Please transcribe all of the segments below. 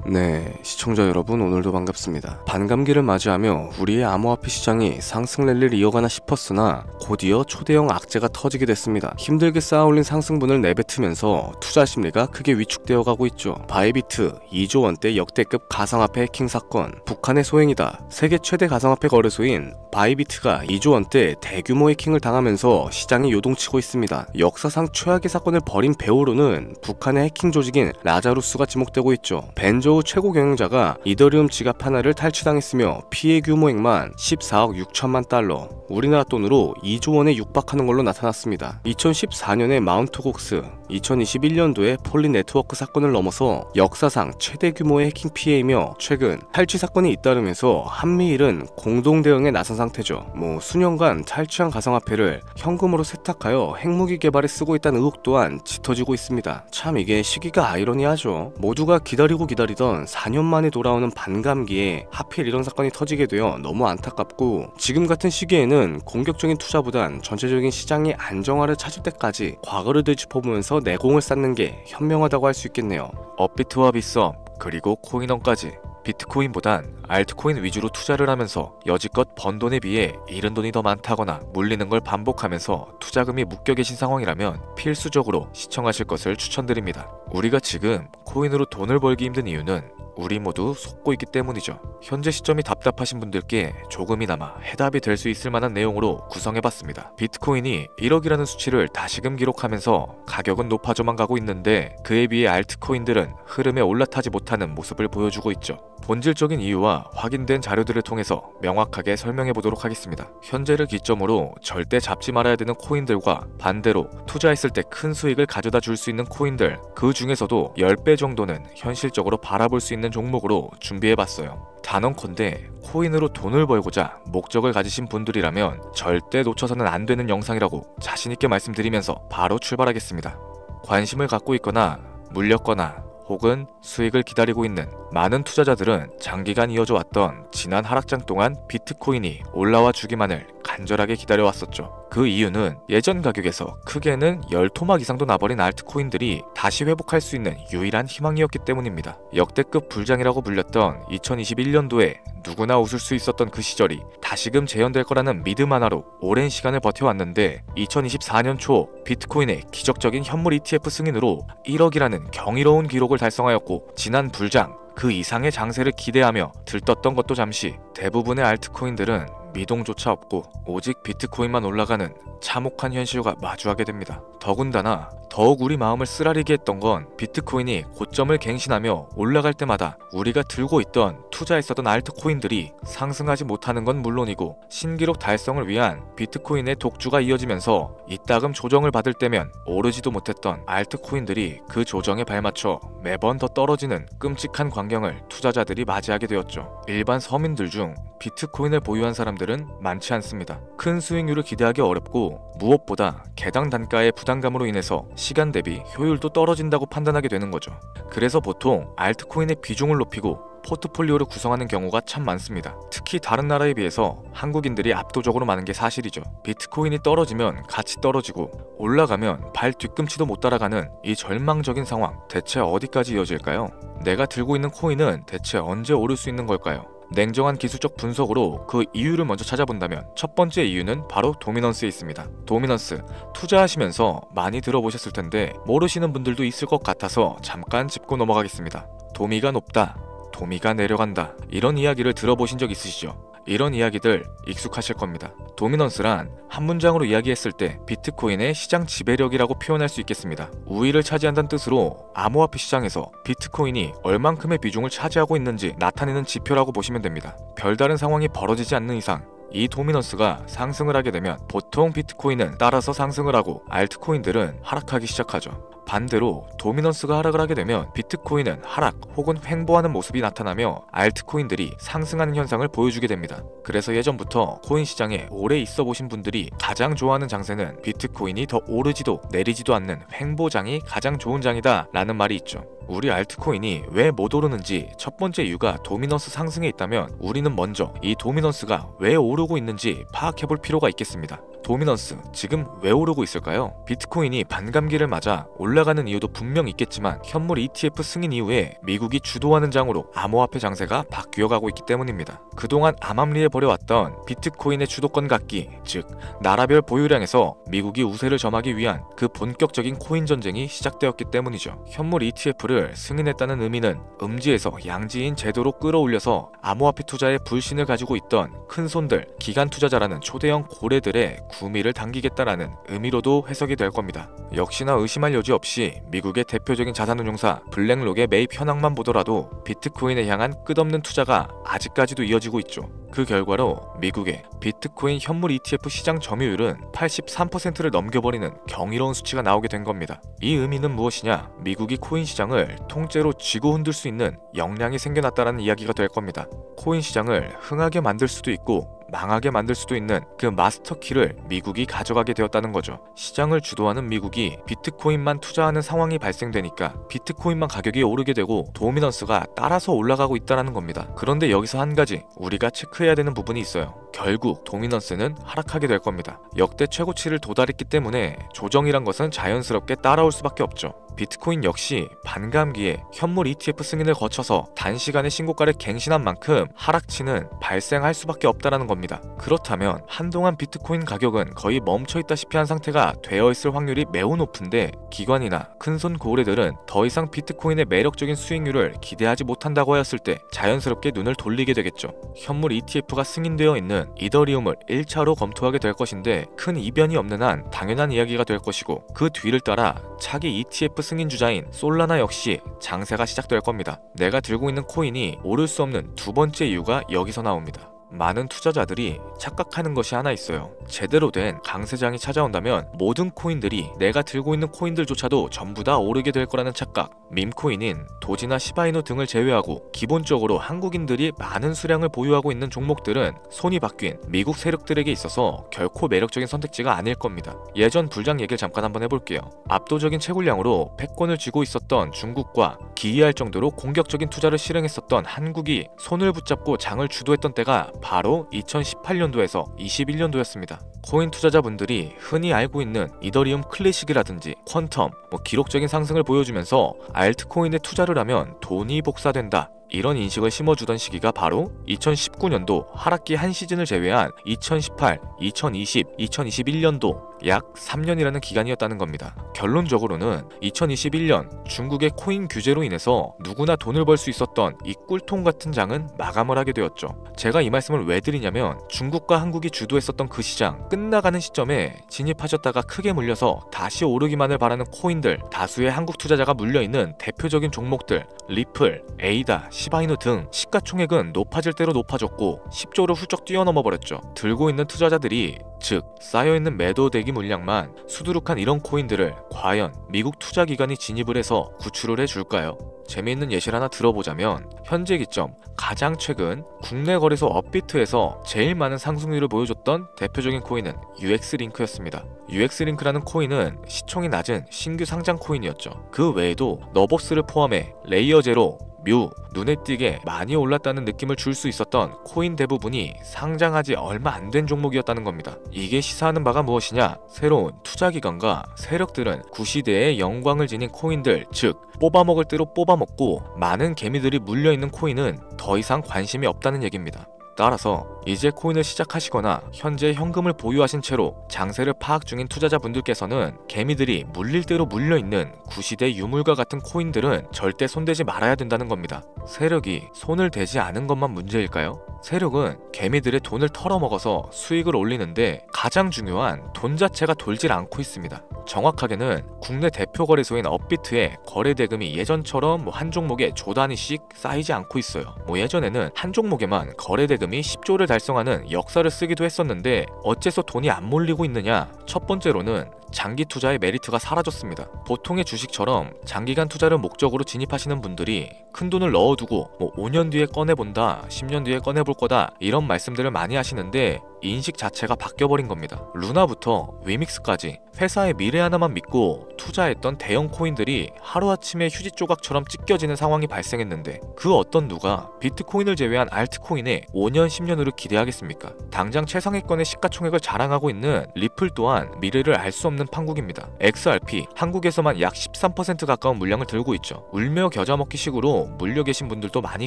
네, 시청자 여러분 오늘도 반갑습니다. 반감기를 맞이하며 우리의 암호화폐 시장이 상승 랠리를 이어가나 싶었으나 곧이어 초대형 악재가 터지게 됐습니다. 힘들게 쌓아올린 상승분을 내뱉으면서 투자 심리가 크게 위축되어 가고 있죠. 바이비트 2조 원대 역대급 가상화폐 해킹 사건, 북한의 소행이다. 세계 최대 가상화폐 거래소인 바이비트가 2조 원대 대규모 해킹을 당하면서 시장이 요동치고 있습니다. 역사상 최악의 사건을 벌인 배후로는 북한의 해킹 조직인 라자루스가 지목되고 있죠. 벤저우 최고 경영자가 이더리움 지갑 하나를 탈취당했으며 피해 규모액만 14억 6천만 달러, 우리나라 돈으로 2조 원에 육박하는 걸로 나타났습니다. 2014년에 마운트 곡스, 2021년도에 폴리 네트워크 사건을 넘어서 역사상 최대 규모의 해킹 피해이며 최근 탈취 사건이 잇따르면서 한미일은 공동 대응에 나선 상태죠. 수년간 탈취한 가상화폐를 현금으로 세탁하여 핵무기 개발에 쓰고 있다는 의혹 또한 짙어지고 있습니다. 참 이게 시기가 아이러니하죠. 모두가 기다리던 4년 만에 돌아오는 반감기에 하필 이런 사건이 터지게 되어 너무 안타깝고, 지금 같은 시기에는 공격적인 투자보단 전체적인 시장의 안정화를 찾을 때까지 과거를 되짚어보면서 내공을 쌓는 게 현명하다고 할 수 있겠네요. 업비트와 빗썸 그리고 코인원까지 비트코인보단 알트코인 위주로 투자를 하면서 여지껏 번 돈에 비해 잃은 돈이 더 많다거나 물리는 걸 반복하면서 투자금이 묶여 계신 상황이라면 필수적으로 시청하실 것을 추천드립니다. 우리가 지금 코인으로 돈을 벌기 힘든 이유는 우리 모두 속고 있기 때문이죠. 현재 시점이 답답하신 분들께 조금이나마 해답이 될 수 있을 만한 내용으로 구성해봤습니다. 비트코인이 1억이라는 수치를 다시금 기록하면서 가격은 높아져만 가고 있는데 그에 비해 알트코인들은 흐름에 올라타지 못하는 모습을 보여주고 있죠. 본질적인 이유와 확인된 자료들을 통해서 명확하게 설명해보도록 하겠습니다. 현재를 기점으로 절대 잡지 말아야 되는 코인들과 반대로 투자했을 때 큰 수익을 가져다 줄 수 있는 코인들, 그 중에서도 10배 정도는 현실적으로 바라볼 수 있는 종목으로 준비해봤어요. 단언컨대 코인으로 돈을 벌고자 목적을 가지신 분들이라면 절대 놓쳐서는 안 되는 영상이라고 자신있게 말씀드리면서 바로 출발하겠습니다. 관심을 갖고 있거나 물렸거나 혹은 수익을 기다리고 있는 많은 투자자들은 장기간 이어져 왔던 지난 하락장 동안 비트코인이 올라와 주기만을 간절하게 기다려왔었죠. 그 이유는 예전 가격에서 크게는 10토막 이상도 나버린 알트코인들이 다시 회복할 수 있는 유일한 희망이었기 때문입니다. 역대급 불장이라고 불렸던 2021년도에 누구나 웃을 수 있었던 그 시절이 다시금 재현될 거라는 믿음 하나로 오랜 시간을 버텨왔는데 2024년 초 비트코인의 기적적인 현물 ETF 승인으로 1억이라는 경이로운 기록을 달성하였고, 지난 불장 그 이상의 장세를 기대하며 들떴던 것도 잠시 대부분의 알트코인들은 미동조차 없고 오직 비트코인만 올라가는 참혹한 현실과 마주하게 됩니다. 더군다나 더욱 우리 마음을 쓰라리게 했던 건 비트코인이 고점을 갱신하며 올라갈 때마다 우리가 들고 있던 투자했었던 알트코인들이 상승하지 못하는 건 물론이고 신기록 달성을 위한 비트코인의 독주가 이어지면서 이따금 조정을 받을 때면 오르지도 못했던 알트코인들이 그 조정에 발맞춰 매번 더 떨어지는 끔찍한 광경을 투자자들이 맞이하게 되었죠. 일반 서민들 중 비트코인을 보유한 사람들은 많지 않습니다. 큰 수익률을 기대하기 어렵고 무엇보다 개당 단가의 부담감으로 인해서 시간 대비 효율도 떨어진다고 판단하게 되는 거죠. 그래서 보통 알트코인의 비중을 높이고 포트폴리오를 구성하는 경우가 참 많습니다. 특히 다른 나라에 비해서 한국인들이 압도적으로 많은 게 사실이죠. 비트코인이 떨어지면 같이 떨어지고 올라가면 발 뒤꿈치도 못 따라가는 이 절망적인 상황, 대체 어디까지 이어질까요? 내가 들고 있는 코인은 대체 언제 오를 수 있는 걸까요? 냉정한 기술적 분석으로 그 이유를 먼저 찾아본다면 첫 번째 이유는 바로 도미넌스에 있습니다. 도미넌스, 투자하시면서 많이 들어보셨을 텐데 모르시는 분들도 있을 것 같아서 잠깐 짚고 넘어가겠습니다. 도미가 높다, 도미가 내려간다, 이런 이야기를 들어보신 적 있으시죠? 이런 이야기들 익숙하실 겁니다. 도미넌스란 한 문장으로 이야기했을 때 비트코인의 시장 지배력이라고 표현할 수 있겠습니다. 우위를 차지한다는 뜻으로 암호화폐 시장에서 비트코인이 얼만큼의 비중을 차지하고 있는지 나타내는 지표라고 보시면 됩니다. 별다른 상황이 벌어지지 않는 이상 이 도미넌스가 상승을 하게 되면 보통 비트코인은 따라서 상승을 하고 알트코인들은 하락하기 시작하죠. 반대로 도미넌스가 하락을 하게 되면 비트코인은 하락 혹은 횡보하는 모습이 나타나며 알트코인들이 상승하는 현상을 보여주게 됩니다. 그래서 예전부터 코인 시장에 오래 있어 보신 분들이 가장 좋아하는 장세는 비트코인이 더 오르지도 내리지도 않는 횡보장이 가장 좋은 장이다 라는 말이 있죠. 우리 알트코인이 왜 못 오르는지 첫 번째 이유가 도미넌스 상승에 있다면 우리는 먼저 이 도미넌스가 왜 오르고 있는지 파악해볼 필요가 있겠습니다. 도미넌스, 지금 왜 오르고 있을까요? 비트코인이 반감기를 맞아 올라가는 이유도 분명 있겠지만 현물 ETF 승인 이후에 미국이 주도하는 장으로 암호화폐 장세가 바뀌어가고 있기 때문입니다. 그동안 암암리에 벌여왔던 비트코인의 주도권 갖기, 즉 나라별 보유량에서 미국이 우세를 점하기 위한 그 본격적인 코인 전쟁이 시작되었기 때문이죠. 현물 ETF를 승인했다는 의미는 음지에서 양지인 제도로 끌어올려서 암호화폐 투자에 불신을 가지고 있던 큰손들, 기관 투자자라는 초대형 고래들의 구미를 당기겠다라는 의미로도 해석이 될 겁니다. 역시나 의심할 여지 없이 미국의 대표적인 자산운용사 블랙록의 매입 현황만 보더라도 비트코인에 향한 끝없는 투자가 아직까지도 이어지고 있죠. 그 결과로 미국의 비트코인 현물 ETF 시장 점유율은 83%를 넘겨버리는 경이로운 수치가 나오게 된 겁니다. 이 의미는 무엇이냐? 미국이 코인 시장을 통째로 쥐고 흔들 수 있는 역량이 생겨났다는 이야기가 될 겁니다. 코인 시장을 흥하게 만들 수도 있고 망하게 만들 수도 있는 그 마스터키를 미국이 가져가게 되었다는 거죠. 시장을 주도하는 미국이 비트코인만 투자하는 상황이 발생되니까 비트코인만 가격이 오르게 되고 도미넌스가 따라서 올라가고 있다는 겁니다. 그런데 여기서 한 가지 우리가 체크해야 되는 부분이 있어요. 결국 도미넌스는 하락하게 될 겁니다. 역대 최고치를 도달했기 때문에 조정이란 것은 자연스럽게 따라올 수밖에 없죠. 비트코인 역시 반감기에 현물 ETF 승인을 거쳐서 단시간에 신고가를 갱신한 만큼 하락치는 발생할 수밖에 없다는 겁니다. 그렇다면 한동안 비트코인 가격은 거의 멈춰있다시피 한 상태가 되어 있을 확률이 매우 높은데 기관이나 큰손 고래들은 더 이상 비트코인의 매력적인 수익률을 기대하지 못한다고 하였을 때 자연스럽게 눈을 돌리게 되겠죠. 현물 ETF가 승인되어 있는 이더리움을 1차로 검토하게 될 것인데 큰 이변이 없는 한 당연한 이야기가 될 것이고 그 뒤를 따라 차기 ETF 승인 주자인 솔라나 역시 장세가 시작될 겁니다. 내가 들고 있는 코인이 오를 수 없는 두 번째 이유가 여기서 나옵니다. 많은 투자자들이 착각하는 것이 하나 있어요. 제대로 된 강세장이 찾아온다면 모든 코인들이 내가 들고 있는 코인들조차도 전부 다 오르게 될 거라는 착각. 밈코인인 도지나 시바이누 등을 제외하고 기본적으로 한국인들이 많은 수량을 보유하고 있는 종목들은 손이 바뀐 미국 세력들에게 있어서 결코 매력적인 선택지가 아닐 겁니다. 예전 불장 얘기를 잠깐 한번 해볼게요. 압도적인 채굴량으로 패권을 쥐고 있었던 중국과 기이할 정도로 공격적인 투자를 실행했었던 한국이 손을 붙잡고 장을 주도했던 때가 바로 2018년도에서 21년도였습니다. 코인 투자자분들이 흔히 알고 있는 이더리움 클래식이라든지 퀀텀, 기록적인 상승을 보여주면서 알트코인에 투자를 하면 돈이 복사된다, 이런 인식을 심어주던 시기가 바로 2019년도 하락기 한 시즌을 제외한 2018, 2020, 2021년도 약 3년이라는 기간이었다는 겁니다. 결론적으로는 2021년 중국의 코인 규제로 인해서 누구나 돈을 벌 수 있었던 이 꿀통 같은 장은 마감을 하게 되었죠. 제가 이 말씀을 왜 드리냐면 중국과 한국이 주도했었던 그 시장 끝나가는 시점에 진입하셨다가 크게 물려서 다시 오르기만을 바라는 코인들, 다수의 한국 투자자가 물려있는 대표적인 종목들 리플, 에이다, 시바이누 등 시가총액은 높아질 대로 높아졌고 10조를 훌쩍 뛰어넘어 버렸죠. 들고 있는 투자자들이, 즉 쌓여있는 매도 대기 물량만 수두룩한 이런 코인들을 과연 미국 투자기관이 진입을 해서 구출을 해줄까요? 재미있는 예시를 하나 들어보자면 현재 기점 가장 최근 국내 거래소 업비트에서 제일 많은 상승률을 보여줬던 대표적인 코인은 UX링크였습니다. UX링크라는 코인은 시총이 낮은 신규 상장 코인이었죠. 그 외에도 너버스를 포함해 레이어 제로, 뮤, 눈에 띄게 많이 올랐다는 느낌을 줄 수 있었던 코인 대부분이 상장하지 얼마 안 된 종목이었다는 겁니다. 이게 시사하는 바가 무엇이냐? 새로운 투자기관과 세력들은 구시대의 영광을 지닌 코인들, 즉 뽑아먹을 대로 뽑아먹고 많은 개미들이 물려있는 코인은 더 이상 관심이 없다는 얘기입니다. 따라서 이제 코인을 시작하시거나 현재 현금을 보유하신 채로 장세를 파악 중인 투자자분들께서는 개미들이 물릴 대로 물려있는 구시대 유물과 같은 코인들은 절대 손대지 말아야 된다는 겁니다. 세력이 손을 대지 않은 것만 문제일까요? 세력은 개미들의 돈을 털어먹어서 수익을 올리는데 가장 중요한 돈 자체가 돌질 않고 있습니다. 정확하게는 국내 대표 거래소인 업비트의 거래 대금이 예전처럼 한 종목에 조 단위씩 쌓이지 않고 있어요. 예전에는 한 종목에만 거래 대금이 10조를 달성하는 역사를 쓰기도 했었는데 어째서 돈이 안 몰리고 있느냐? 첫 번째로는 장기 투자의 메리트가 사라졌습니다. 보통의 주식처럼 장기간 투자를 목적으로 진입하시는 분들이 큰 돈을 넣어두고 5년 뒤에 꺼내본다, 10년 뒤에 꺼내볼 거다, 이런 말씀들을 많이 하시는데 인식 자체가 바뀌어버린 겁니다. 루나부터 위믹스까지 회사의 미래 하나만 믿고 투자했던 대형 코인들이 하루아침에 휴지 조각처럼 찢겨지는 상황이 발생했는데 그 어떤 누가 비트코인을 제외한 알트코인에 5년 10년으로 기대하겠습니까? 당장 최상위권의 시가총액을 자랑하고 있는 리플 또한 미래를 알 수 없는 판국입니다. XRP 한국에서만 약 13% 가까운 물량을 들고 있죠. 울며 겨자 먹기 식으로 물려 계신 분들도 많이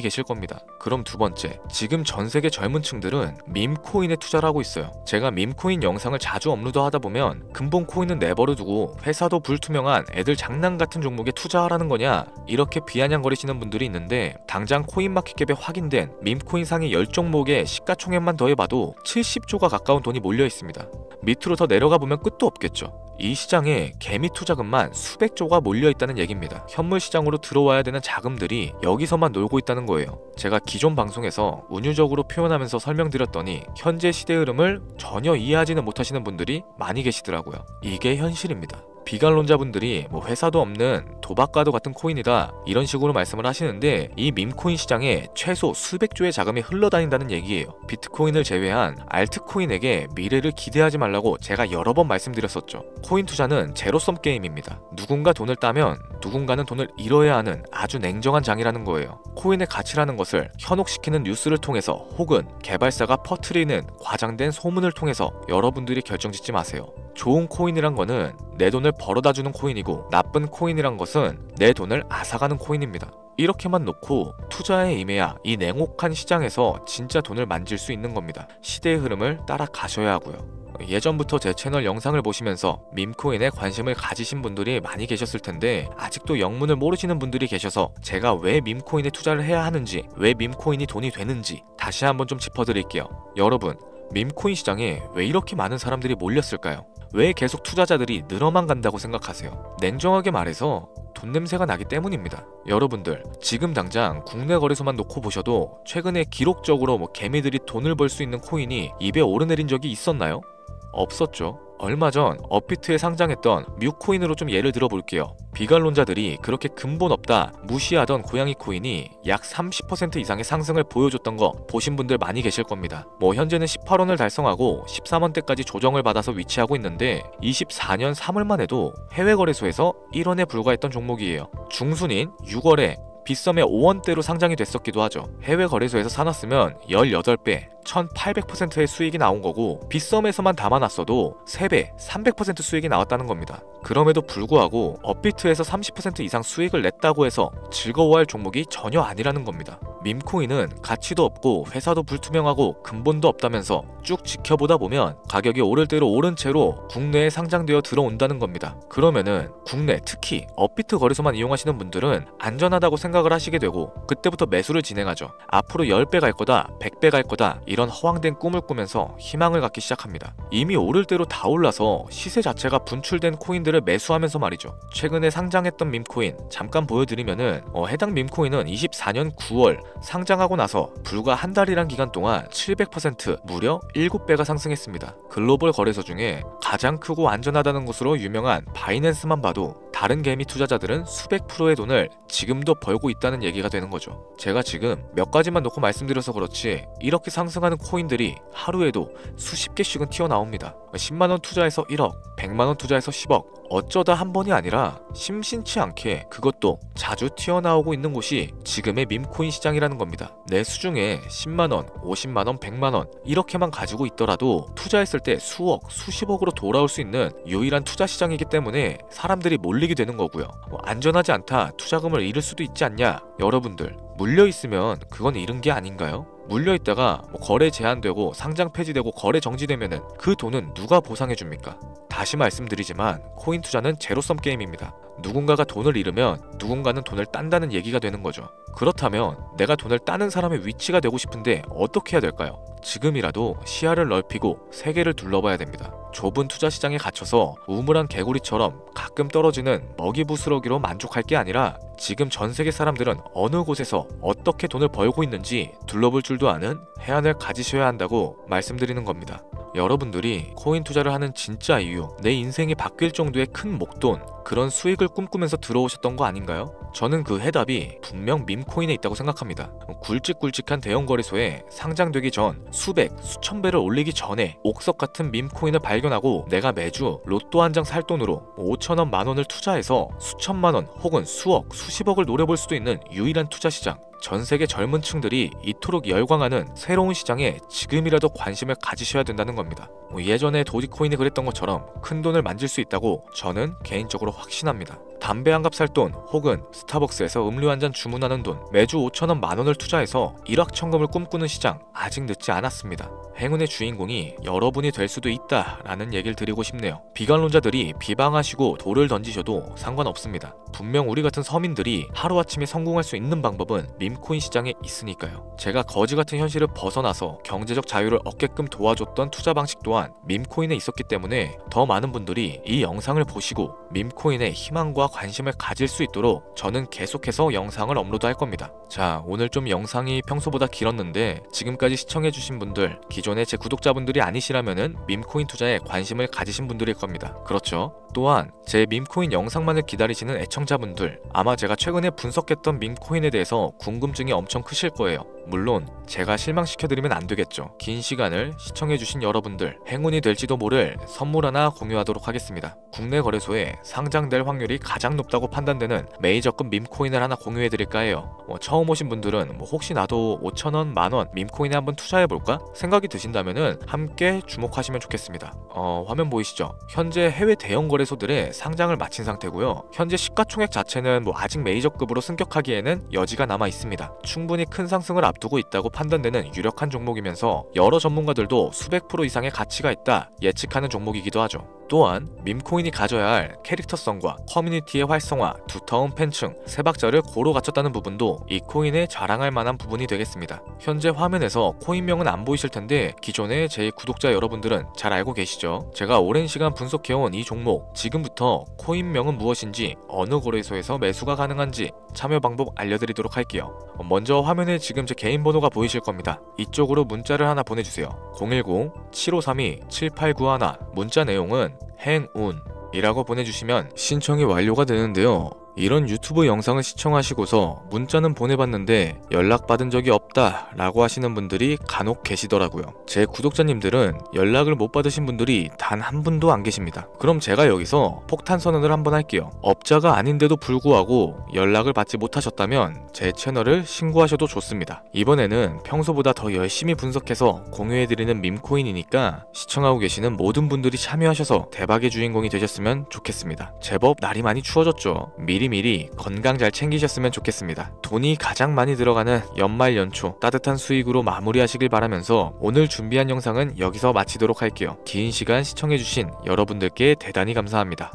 계실 겁니다. 그럼 두 번째, 지금 전 세계 젊은 층들은 밈코인에 투자를 하고 있어요. 제가 밈코인 영상을 자주 업로드하다 보면 근본 코인은 내버려 두고 회사도 불투명한 애들 장난 같은 종목에 투자하라는 거냐 이렇게 비아냥거리시는 분들이 있는데 당장 코인마켓캡에 확인된 밈코인 상위 10종목의 시가총액만 더해봐도 70조가 가까운 돈이 몰려 있습니다. 밑으로 더 내려가 보면 끝도 없겠죠. 이 시장에 개미 투자금만 수백조가 몰려있다는 얘기입니다. 현물 시장으로 들어와야 되는 자금들이 여기서만 놀고 있다는 거예요. 제가 기존 방송에서 운유적으로 표현하면서 설명드렸더니 현재 시대 흐름을 전혀 이해하지는 못하시는 분들이 많이 계시더라고요. 이게 현실입니다. 비관론자분들이 뭐 회사도 없는 도박과도 같은 코인이다 이런 식으로 말씀을 하시는데 이 밈코인 시장에 최소 수백조의 자금이 흘러다닌다는 얘기예요. 비트코인을 제외한 알트코인에게 미래를 기대하지 말라고 제가 여러 번 말씀드렸었죠. 코인 투자는 제로섬 게임입니다. 누군가 돈을 따면 누군가는 돈을 잃어야 하는 아주 냉정한 장이라는 거예요. 코인의 가치라는 것을 현혹시키는 뉴스를 통해서 혹은 개발사가 퍼뜨리는 과장된 소문을 통해서 여러분들이 결정짓지 마세요. 좋은 코인이란 거는 내 돈을 벌어다주는 코인이고 나쁜 코인이란 것은 내 돈을 앗아가는 코인입니다. 이렇게만 놓고 투자에 임해야 이 냉혹한 시장에서 진짜 돈을 만질 수 있는 겁니다. 시대의 흐름을 따라가셔야 하고요. 예전부터 제 채널 영상을 보시면서 밈코인에 관심을 가지신 분들이 많이 계셨을 텐데 아직도 영문을 모르시는 분들이 계셔서 제가 왜 밈코인에 투자를 해야 하는지 왜 밈코인이 돈이 되는지 다시 한번 좀 짚어드릴게요. 여러분, 밈코인 시장에 왜 이렇게 많은 사람들이 몰렸을까요? 왜 계속 투자자들이 늘어만 간다고 생각하세요? 냉정하게 말해서 돈 냄새가 나기 때문입니다. 여러분들 지금 당장 국내 거래소만 놓고 보셔도 최근에 기록적으로 개미들이 돈을 벌 수 있는 코인이 입에 오르내린 적이 있었나요? 없었죠. 얼마 전 업비트에 상장했던 뮤코인으로 좀 예를 들어볼게요. 비관론자들이 그렇게 근본 없다 무시하던 고양이 코인이 약 30% 이상의 상승을 보여줬던 거 보신 분들 많이 계실 겁니다. 현재는 18원을 달성하고 13원대까지 조정을 받아서 위치하고 있는데 24년 3월만 해도 해외 거래소에서 1원에 불과했던 종목이에요. 중순인 6월에 빗썸에 5원대로 상장이 됐었기도 하죠. 해외 거래소에서 사놨으면 18배, 1800%의 수익이 나온 거고 빗썸에서만 담아놨어도 3배, 300% 수익이 나왔다는 겁니다. 그럼에도 불구하고 업비트에서 30% 이상 수익을 냈다고 해서 즐거워할 종목이 전혀 아니라는 겁니다. 밈코인은 가치도 없고 회사도 불투명하고 근본도 없다면서 쭉 지켜보다 보면 가격이 오를 대로 오른 채로 국내에 상장되어 들어온다는 겁니다. 그러면은 국내 특히 업비트 거래소만 이용하시는 분들은 안전하다고 생각을 하시게 되고 그때부터 매수를 진행하죠. 앞으로 10배 갈 거다, 100배 갈 거다 이런 허황된 꿈을 꾸면서 희망을 갖기 시작합니다. 이미 오를 대로 다 올라서 시세 자체가 분출된 코인들을 매수하면서 말이죠. 최근에 상장했던 밈코인 잠깐 보여드리면은 해당 밈코인은 24년 9월 상장하고 나서 불과 한 달이란 기간 동안 700% 무려 7배가 상승했습니다. 글로벌 거래소 중에 가장 크고 안전하다는 것으로 유명한 바이낸스만 봐도 다른 개미 투자자들은 수백 프로의 돈을 지금도 벌고 있다는 얘기가 되는 거죠. 제가 지금 몇 가지만 놓고 말씀드려서 그렇지 이렇게 상승하는 코인들이 하루에도 수십 개씩은 튀어나옵니다. 10만원 투자해서 1억, 100만원 투자해서 10억 어쩌다 한 번이 아니라 심심치 않게 그것도 자주 튀어나오고 있는 곳이 지금의 밈코인 시장이라는 겁니다. 내 수중에 10만원, 50만원, 100만원 이렇게만 가지고 있더라도 투자했을 때 수억, 수십억으로 돌아올 수 있는 유일한 투자 시장이기 때문에 사람들이 몰리게 되는 거고요. 안전하지 않다, 투자금을 잃을 수도 있지 않냐? 여러분들 물려있으면 그건 잃은 게 아닌가요? 물려있다가 거래 제한되고 상장 폐지되고 거래 정지되면은 그 돈은 누가 보상해줍니까? 다시 말씀드리지만 코인 투자는 제로섬 게임입니다. 누군가가 돈을 잃으면 누군가는 돈을 딴다는 얘기가 되는 거죠. 그렇다면 내가 돈을 따는 사람의 위치가 되고 싶은데 어떻게 해야 될까요? 지금이라도 시야를 넓히고 세계를 둘러봐야 됩니다. 좁은 투자 시장에 갇혀서 우물한 개구리처럼 가끔 떨어지는 먹이 부스러기로 만족할 게 아니라 지금 전 세계 사람들은 어느 곳에서 어떻게 돈을 벌고 있는지 둘러볼 줄도 아는 해안을 가지셔야 한다고 말씀드리는 겁니다. 여러분들이 코인 투자를 하는 진짜 이유, 내 인생이 바뀔 정도의 큰 목돈, 그런 수익을 꿈꾸면서 들어오셨던 거 아닌가요? 저는 그 해답이 분명 밈코인에 있다고 생각합니다. 굵직굵직한 대형 거래소에 상장되기 전 수백, 수천 배를 올리기 전에 옥석 같은 밈코인을 발견하고 내가 매주 로또 한 장 살 돈으로 5천원, 만원을 투자해서 수천만원 혹은 수억, 수십억을 노려볼 수도 있는 유일한 투자 시장. 전 세계 젊은 층들이 이토록 열광하는 새로운 시장에 지금이라도 관심을 가지셔야 된다는 겁니다. 예전에 도지코인이 그랬던 것처럼 큰 돈을 만질 수 있다고 저는 개인적으로 확신합니다. 담배 한 갑 살 돈 혹은 스타벅스에서 음료 한 잔 주문하는 돈, 매주 5천원, 만원을 투자해서 일확천금을 꿈꾸는 시장, 아직 늦지 않았습니다. 행운의 주인공이 여러분이 될 수도 있다라는 얘기를 드리고 싶네요. 비관론자들이 비방하시고 돌을 던지셔도 상관없습니다. 분명 우리 같은 서민들이 하루아침에 성공할 수 있는 방법은 밈코인 시장에 있으니까요. 제가 거지 같은 현실을 벗어나서 경제적 자유를 얻게끔 도와줬던 투자 방식 또한 밈코인에 있었기 때문에 더 많은 분들이 이 영상을 보시고 밈코인에 희망과 관심을 가질 수 있도록 저는 계속해서 영상을 업로드할 겁니다. 자, 오늘 좀 영상이 평소보다 길었는데 지금까지 시청해주신 분들, 기존의 제 구독자분들이 아니시라면은 밈코인 투자에 관심을 가지신 분들일 겁니다. 그렇죠? 또한 제 밈코인 영상만을 기다리시는 애청자분들, 아마 제가 최근에 분석했던 밈코인에 대해서 궁금증이 엄청 크실 거예요. 물론 제가 실망시켜드리면 안 되겠죠. 긴 시간을 시청해주신 여러분들, 행운이 될지도 모를 선물 하나 공유하도록 하겠습니다. 국내 거래소에 상장될 확률이 가장 높다고 판단되는 메이저급 밈코인을 하나 공유해드릴까 해요. 처음 오신 분들은 혹시 나도 5천원, 만원 밈코인에 한번 투자해볼까? 생각이 드신다면은 함께 주목하시면 좋겠습니다. 화면 보이시죠? 현재 해외 대형 거래소들의 상장을 마친 상태고요. 현재 시가총액 자체는 아직 메이저급으로 승격하기에는 여지가 남아 있습니다. 충분히 큰 상승을 앞두고 있다고 판단되는 유력한 종목이면서 여러 전문가들도 수백 프로 이상의 가치가 있다 예측하는 종목이기도 하죠. 또한 밈코인이 가져야 할 캐릭터성과 커뮤니티의 활성화, 두터운 팬층, 세 박자를 고루 갖췄다는 부분도 이 코인에 자랑할 만한 부분이 되겠습니다. 현재 화면에서 코인명은 안 보이실 텐데 기존의 제 구독자 여러분들은 잘 알고 계시죠? 제가 오랜 시간 분석해온 이 종목, 지금부터 코인명은 무엇인지, 어느 거래소에서 매수가 가능한지 참여 방법 알려드리도록 할게요. 먼저 화면에 지금 제 개인 번호가 보이실 겁니다. 이쪽으로 문자를 하나 보내주세요. 010-7532-7891. 문자 내용은 행운이라고 보내주시면 신청이 완료가 되는데요. 이런 유튜브 영상을 시청하시고서 문자는 보내봤는데 연락받은 적이 없다 라고 하시는 분들이 간혹 계시더라고요. 제 구독자님들은 연락을 못 받으신 분들이 단 한 분도 안 계십니다. 그럼 제가 여기서 폭탄 선언을 한번 할게요. 업자가 아닌데도 불구하고 연락을 받지 못하셨다면 제 채널을 신고하셔도 좋습니다. 이번에는 평소보다 더 열심히 분석해서 공유해드리는 밈코인이니까 시청하고 계시는 모든 분들이 참여하셔서 대박의 주인공이 되셨으면 좋겠습니다. 제법 날이 많이 추워졌죠. 미리 건강 잘 챙기셨으면 좋겠습니다. 돈이 가장 많이 들어가는 연말 연초 따뜻한 수익으로 마무리하시길 바라면서 오늘 준비한 영상은 여기서 마치도록 할게요. 긴 시간 시청해주신 여러분들께 대단히 감사합니다.